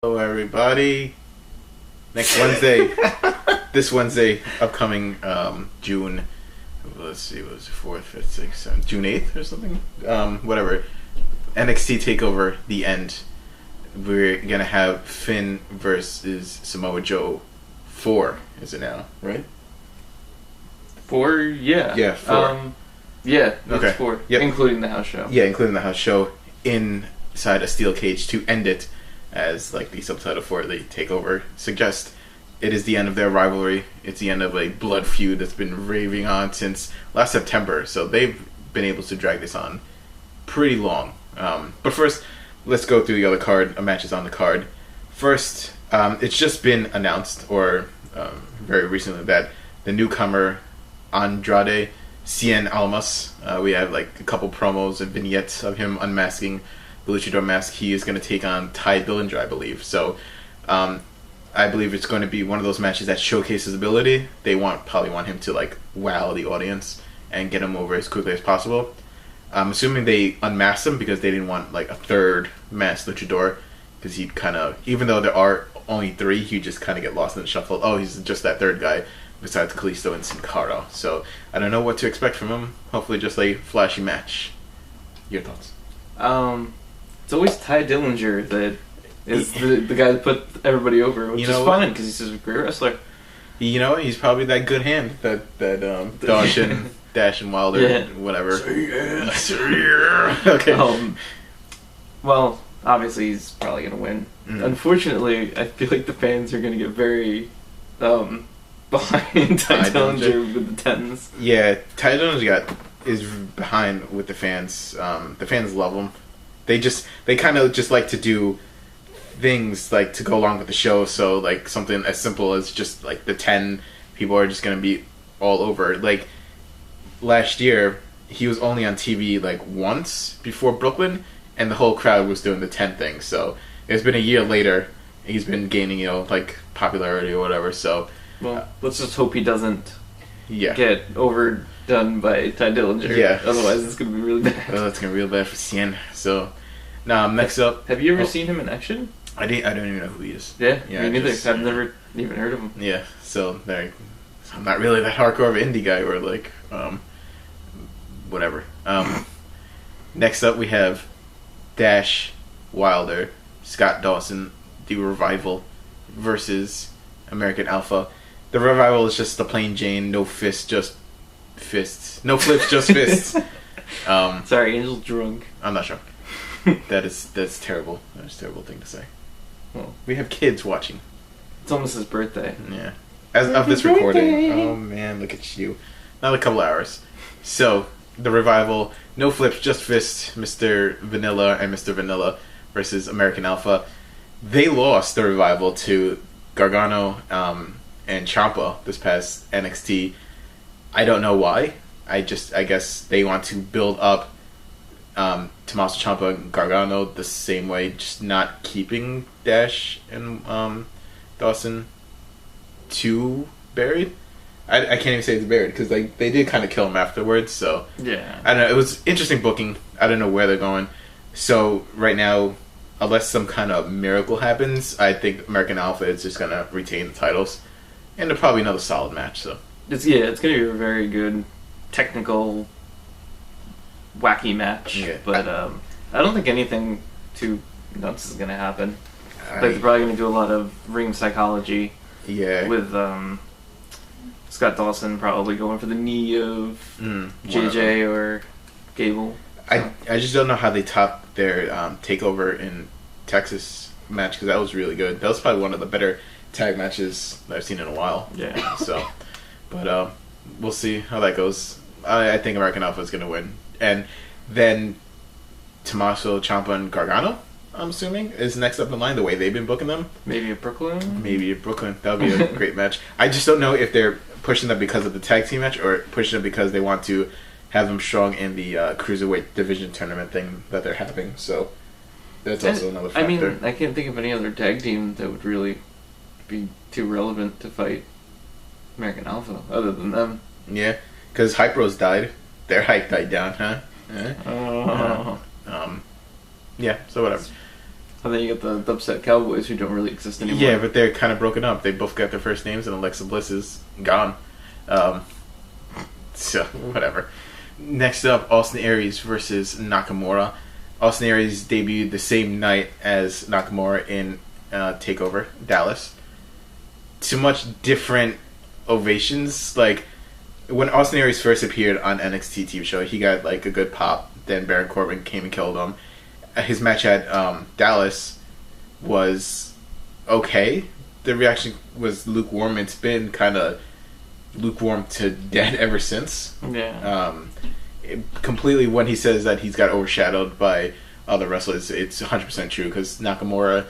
Hello, everybody. Next Wednesday, this Wednesday, upcoming June. Let's see, what was it, 4th, 5th, 6th, 7th, June 8th or something? Whatever. NXT Takeover, the end. We're gonna have Finn versus Samoa Joe 4, is it now, right? 4, yeah. Yeah, 4. Yeah, it's Okay. 4, Yep. including the house show. Yeah, including the house show inside a steel cage to end it, as like the subtitle for the takeover suggests. It is the end of their rivalry. It's the end of a blood feud that's been raving on since last September. So they've been able to drag this on pretty long. But first, let's go through the other matches on the card. First, it's just been announced, or very recently, that the newcomer Andrade Cien Almas. We have like a couple promos and vignettes of him unmasking the luchador mask. He is going to take on Ty Dillinger, I believe. So I believe it's going to be one of those matches that showcases ability. They probably want him to like wow the audience and get him over as quickly as possible. I'm assuming they unmasked him because they didn't want like a third masked luchador, because he'd kind of, even though there are only 3, he'd just kind of get lost in the shuffle. Oh, he's just that third guy besides Kalisto and Sin Cara. So I don't know what to expect from him. Hopefully just a flashy match. Your thoughts? It's always Ty Dillinger that is the guy that put everybody over, which is fun because he's a great wrestler. You know, he's probably that good hand that Dash and Wilder and whatever. Okay. Well, obviously he's probably going to win. Unfortunately, I feel like the fans are going to get very behind Ty Dillinger with the 10s. Yeah, Ty Dillinger is behind with the fans. The fans love him. They kind of just like to do things like to go along with the show. So like something as simple as just like the 10 people are just gonna be all over. Like last year, he was only on TV like once before Brooklyn, and the whole crowd was doing the 10 thing. So it's been a year later, and he's been gaining like popularity or whatever. So well, let's just hope he doesn't get overdone by Ty Dillinger. Yeah. Otherwise, it's going to be really bad. Oh, it's going to be real bad for Cien. So, now next up. Have you ever seen him in action? I don't even know who he is. Yeah, me neither. I've never even heard of him. Yeah, so I'm not really that hardcore of an indie guy, or like, whatever. Next up, we have Dash, Wilder, Scott Dawson, The Revival versus American Alpha. The Revival is just the plain Jane, no fists, just fists. No flips, just fists. Sorry, Angel's drunk. I'm not sure. That's terrible. That's a terrible thing to say. Well, we have kids watching. It's almost his birthday. Yeah. As of this recording. Oh man, look at you. Another couple hours. So, the Revival, no flips, just fists, Mr. Vanilla and Mr. Vanilla versus American Alpha. They lost the Revival to Gargano and Ciampa this past NXT. I don't know why. I guess they want to build up Tommaso Ciampa and Gargano the same way, just not keeping Dash and Dawson too buried. I can't even say it's buried, because they did kind of kill him afterwards. So yeah, I don't know. It was interesting booking. I don't know where they're going. So right now, unless some kind of miracle happens, I think American Alpha is just gonna retain the titles, and they're probably another solid match. So it's gonna be a very good technical, wacky match. Yeah. But I don't think anything too nuts is gonna happen. They're probably gonna do a lot of ring psychology. Yeah. With Scott Dawson probably going for the knee of JJ or Gable. I just don't know how they topped their takeover in Texas match, because that was really good. That was probably one of the better tag matches that I've seen in a while. Yeah. So, but we'll see how that goes. I think American Alpha is going to win, and then Tommaso Ciampa and Gargano, I'm assuming, is next up in line. The way they've been booking them, maybe at Brooklyn. That would be a great match. I just don't know if they're pushing them because of the tag team match, or pushing them because they want to have them strong in the cruiserweight division tournament thing that they're having. So that's also another factor. I mean, I can't think of any other tag team that would really be too relevant to fight American Alpha other than them. Yeah, because Hype Bros died. Their hype died down, huh? Oh. Yeah, so whatever. And then you get the upset Cowboys who don't really exist anymore. Yeah, but they're kind of broken up. They both got their first names, and Alexa Bliss is gone. So, whatever. Next up, Austin Aries versus Nakamura. Austin Aries debuted the same night as Nakamura in Takeover, Dallas. Too much different ovations. Like, when Austin Aries first appeared on NXT TV show, he got, like, a good pop. Then Baron Corbin came and killed him. His match at Dallas was okay. The reaction was lukewarm. It's been kind of lukewarm to dead ever since. Yeah. Completely, when he says that he's got overshadowed by other wrestlers, it's 100% true, because Nakamura,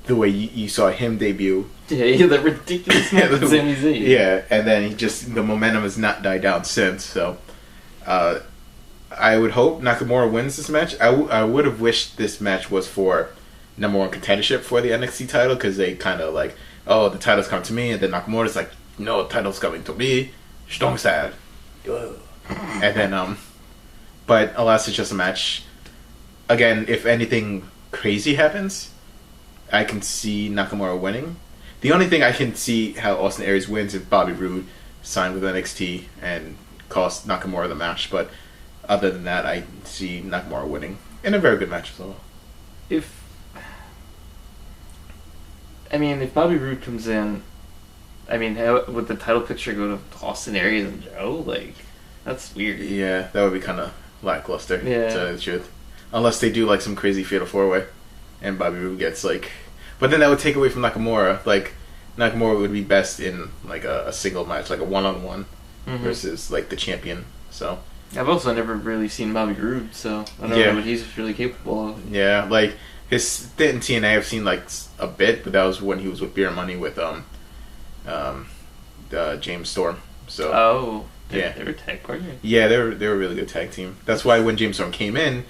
the way you saw him debut... Yeah, that ridiculous match with Sami Zayn. Yeah, and then the momentum has not died down since, so... I would hope Nakamura wins this match. I would have wished this match was for number one contendership for the NXT title, because they kind of like, oh, the title's coming to me, and then Nakamura's like, no, the title's coming to me. Strong style. And then, but alas, it's just a match. Again, if anything crazy happens, I can see Nakamura winning. The only thing I can see how Austin Aries wins if Bobby Roode signed with NXT and cost Nakamura the match, but other than that, I see Nakamura winning in a very good match as well. If Bobby Roode comes in, how would the title picture go to Austin Aries and Joe? Like, that's weird. Yeah, that would be kind of lackluster, yeah. To tell you the truth. Unless they do, like, some crazy fatal four-way, and Bobby Roode gets, like... But then that would take away from Nakamura. Like, Nakamura would be best in, like, a single match, like a one-on-one, versus, like, the champion, so... I've also never really seen Bobby Roode, so I don't know what he's really capable of. Yeah, like, his stint in TNA I've seen, like, a bit, but that was when he was with Beer Money with, James Storm, so... They were tag partners? Yeah, they were a really good tag team. That's why when James Storm came in,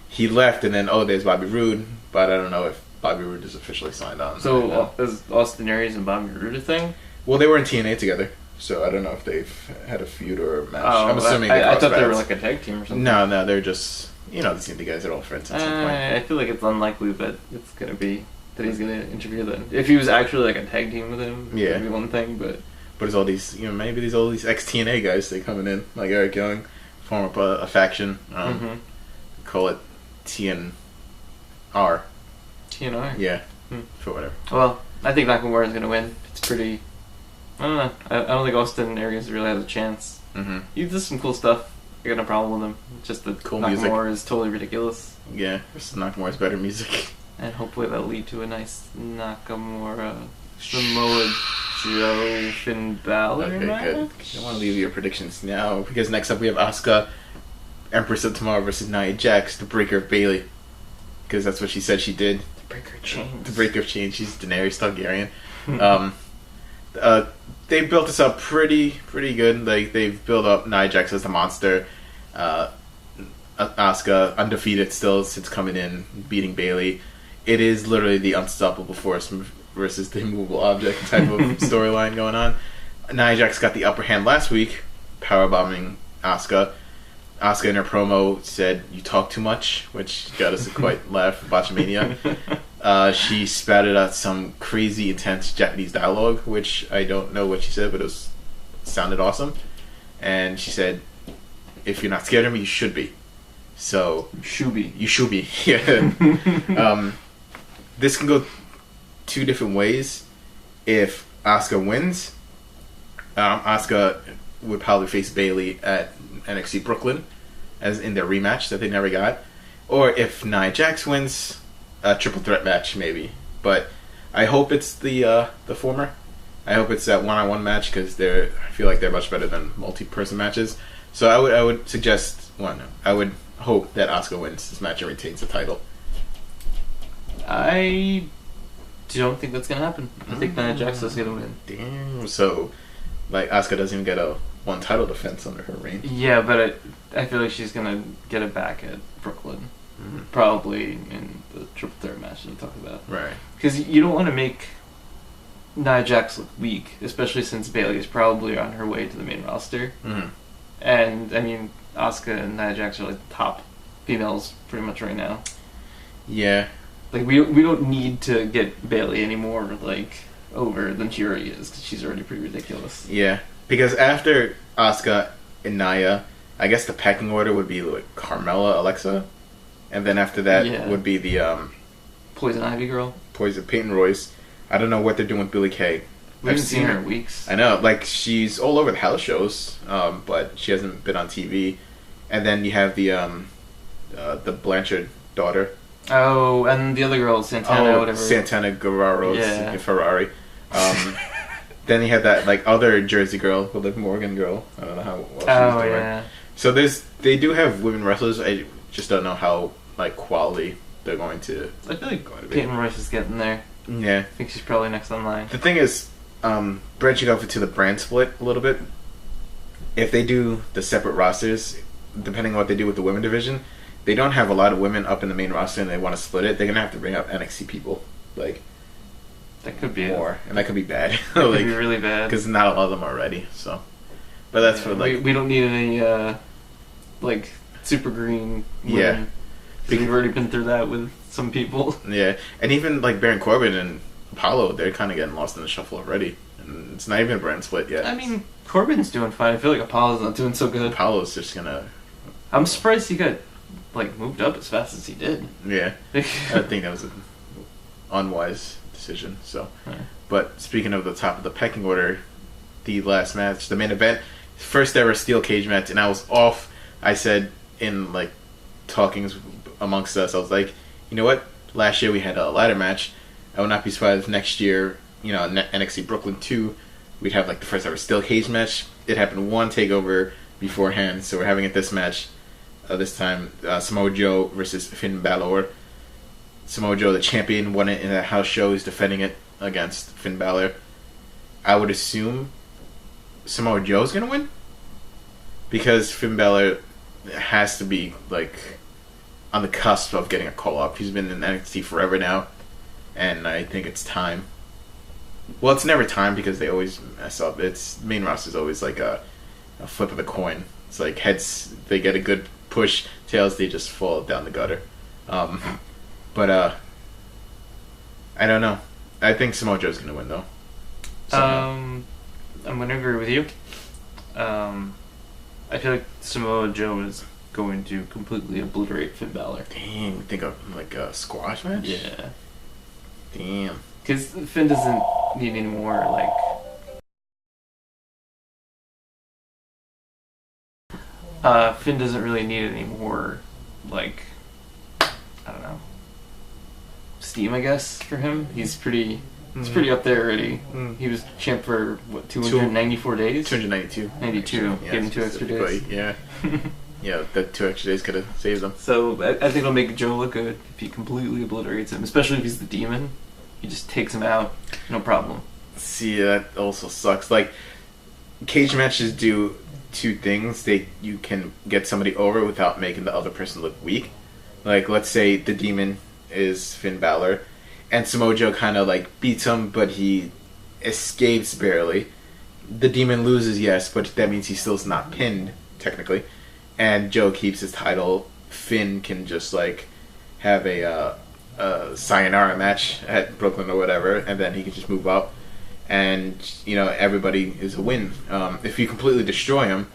he left, and then, there's Bobby Roode, but I don't know if Bobby Roode is officially signed on. So, is Austin Aries and Bobby Roode a thing? Well, they were in TNA together, so I don't know if they've had a feud or a match. Oh, I'm assuming I thought they were like a tag team or something. No, they're just, the TNA guys are all friends at some point. I feel like it's unlikely that it's going to be, that he's going to interfere then. If he was actually like a tag team with him, it would be one thing, but... But there's all these, maybe there's all these ex-TNA guys they coming in, like Eric Young, form up a faction, call it TNR. TNR? Yeah, for whatever. Well, I think Nakamura is going to win. It's pretty... I don't know. I don't think Austin Aries really has a chance. He does some cool stuff. I got no problem with him. It's just that cool Nakamura music is totally ridiculous. Yeah, Nakamura's better music. And hopefully that'll lead to a nice Nakamura, Samoa Joe, Finn Balor match. Good. I don't want to leave your predictions now, because next up we have Asuka, Empress of Tomorrow versus Nia Jax, the breaker of Bayley. Because that's what she said she did. The breaker of chains. The breaker of chains. She's Daenerys Targaryen. They built this up pretty good. Like, they've built up Nia Jax as the monster. Asuka undefeated still since coming in, beating Bayley. It is literally the unstoppable force versus the immovable object type of storyline going on. Nia Jax got the upper hand last week, powerbombing Asuka. Asuka in her promo said, "You talk too much," which got us to quite laugh. Botchamania. She spouted out some crazy, intense Japanese dialogue, which I don't know what she said, but it sounded awesome. And she said, "If you're not scared of me, you should be." So you should be. Yeah. This can go two different ways. If Asuka wins, Asuka would probably face Bayley at NXT Brooklyn, as in their rematch that they never got. Or if Nia Jax wins, a triple threat match maybe. But I hope it's the former. I hope it's that one-on-one match, because I feel like they're much better than multi-person matches. So I would suggest I would hope that Asuka wins this match and retains the title. I don't think that's gonna happen. I think Nia Jax is gonna win. Damn. So, like, Asuka doesn't even get a one title defense under her reign. Yeah, but I feel like she's gonna get it back at Brooklyn, probably in the triple threat match that we talked about. Right. Because you don't want to make Nia Jax look weak, especially since Bayley is probably on her way to the main roster. And I mean, Asuka and Nia Jax are like the top females pretty much right now. Yeah. Like we don't need to get Bailey any more like over than she already is, because she's already pretty ridiculous. Yeah, because after Asuka and Nia, I guess the pecking order would be like Carmella, Alexa, and then after that would be the Poison Ivy girl, Peyton Royce. I don't know what they're doing with Billie Kay. We haven't seen her in weeks. I know, like she's all over the house shows, but she hasn't been on TV. And then you have the Blanchard daughter. Oh, and the other girl, Santana, whatever. Santana Guerrero, Ferrari. Then you have that like other Jersey girl, the Liv Morgan girl. I don't know how well she's doing. Yeah. So they do have women wrestlers. I just don't know how like quality they're going to. I feel like Peyton Royce is getting there. Yeah, I think she's probably next on line. The thing is, branching off into the brand split a little bit. If they do the separate rosters, depending on what they do with the women division, they don't have a lot of women up in the main roster, and they want to split it. They're gonna have to bring up NXT people, like that could be more, and that could be bad. That could be really bad because not a lot of them are ready. So, but that's for like we don't need any like super green women. Yeah, because we've already been through that with some people. Yeah, and even like Baron Corbin and Apollo, they're kind of getting lost in the shuffle already, and it's not even a brand split yet. I mean, Corbin's doing fine. I feel like Apollo's not doing so good. Apollo's just gonna. I'm surprised he got like moved up as fast as he did. Yeah, I think that was an unwise decision. So, but speaking of the top of the pecking order, the last match, the main event, first ever steel cage match, and I was off. I said in like talkings amongst us, I was like, you know what? Last year we had a ladder match. I would not be surprised if next year, you know, NXT Brooklyn 2, we'd have like the first ever steel cage match. It happened one takeover beforehand, so we're having it this match. This time, Samoa Joe versus Finn Balor. Samoa Joe, the champion, won it in a house show. He's defending it against Finn Balor. I would assume Samoa Joe's gonna win, because Finn Balor has to be like on the cusp of getting a call up. He's been in NXT forever now, and I think it's time. Well, it's never time because they always mess up. It's main roster is always like a flip of the coin. It's like heads they get a good push, tails they just fall down the gutter. But I don't know. I think Samoa Joe's gonna win though. I'm gonna agree with you. I feel like Samoa Joe is going to completely obliterate Finn Balor. Dang, think of like a squash match? Yeah. Damn. Because Finn doesn't need any more, like... Finn doesn't really need any more, like... I don't know. Steam, I guess, for him. He's pretty... He's pretty up there already. He was champ for, what, 294 days? 292. 92. Yeah, Gave him 2 extra days. Yeah. Yeah, the 2 extra days could have saved him. So, I think it'll make Joe look good if he completely obliterates him. Especially if he's the demon. He just takes him out. No problem. See, that also sucks. Like, cage matches do 2 things. You can get somebody over without making the other person look weak. Like, let's say the demon is Finn Balor, and Samoa Joe kind of like beats him, but he escapes barely. The demon loses, yes, but that means he still's not pinned, technically. And Joe keeps his title. Finn can just like have a sayonara match at Brooklyn or whatever, and then he can just move up. And, you know, everybody is a win. If you completely destroy him,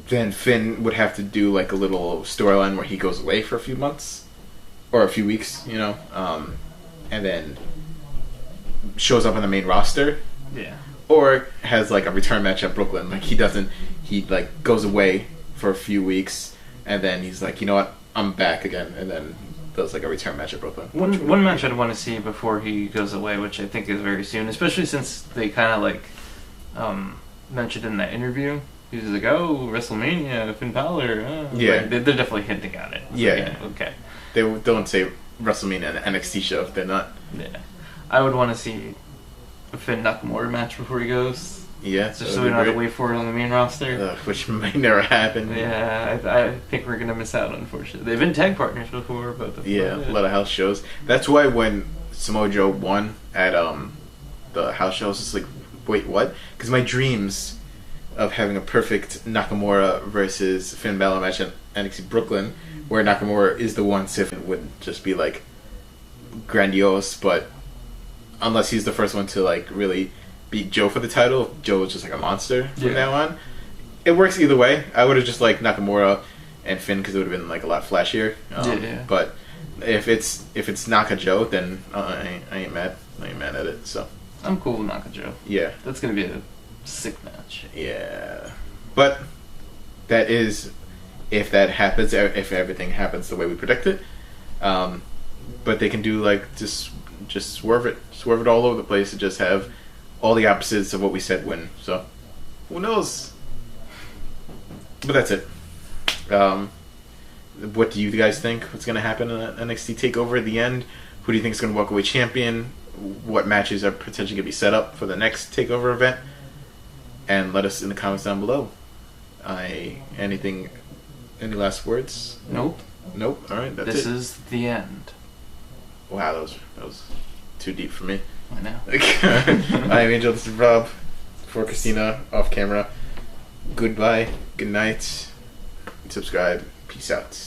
then Finn would have to do like a little storyline where he goes away for a few months. Or a few weeks, you know, and then shows up on the main roster. Yeah. Or has like a return match at Brooklyn. Like he like goes away for a few weeks, and then he's like, you know what, I'm back again, and then does like a return match at Brooklyn. One match I'd want to see before he goes away, which I think is very soon, especially since they kind of like mentioned in that interview. He was like, oh, WrestleMania, Finn Balor. Yeah. Like, they're definitely hinting at it. Yeah. Like, yeah. Okay. They don't say WrestleMania and NXT show if they're not. Yeah. I would want to see a Finn Nakamura match before he goes. Yeah. Just so we don't have to wait for it on the main roster. Which might never happen. Yeah, I think we're going to miss out, unfortunately. They've been tag partners before, but... Yeah, a lot of house shows. That's why when Samoa Joe won at the house shows, it's like, wait, what? Because my dreams of having a perfect Nakamura versus Finn Balor match at NXT Brooklyn, where Nakamura is the one, Sif would just be like grandiose, but unless he's the first one to like really beat Joe for the title, Joe is just like a monster from now on. It works either way. I would have just like Nakamura and Finn because it would have been like a lot flashier. But if it's Naka Joe, then I ain't mad. I ain't mad at it. So I'm cool with Naka Joe. Yeah, that's gonna be a sick match. Yeah, but that is if that happens. If everything happens the way we predict it, but they can do like just swerve it all over the place and just have all the opposites of what we said win. So who knows? But that's it. What do you guys think? What's going to happen in that NXT Takeover at the end? Who do you think is going to walk away champion? What matches are potentially going to be set up for the next Takeover event? And let us in the comments down below. Any last words? Nope. All right, that's it. This is the end. Wow, that was too deep for me. I know. I'm Angel. This is Rob. For Christina, off camera. Goodbye. Good night. Subscribe. Peace out.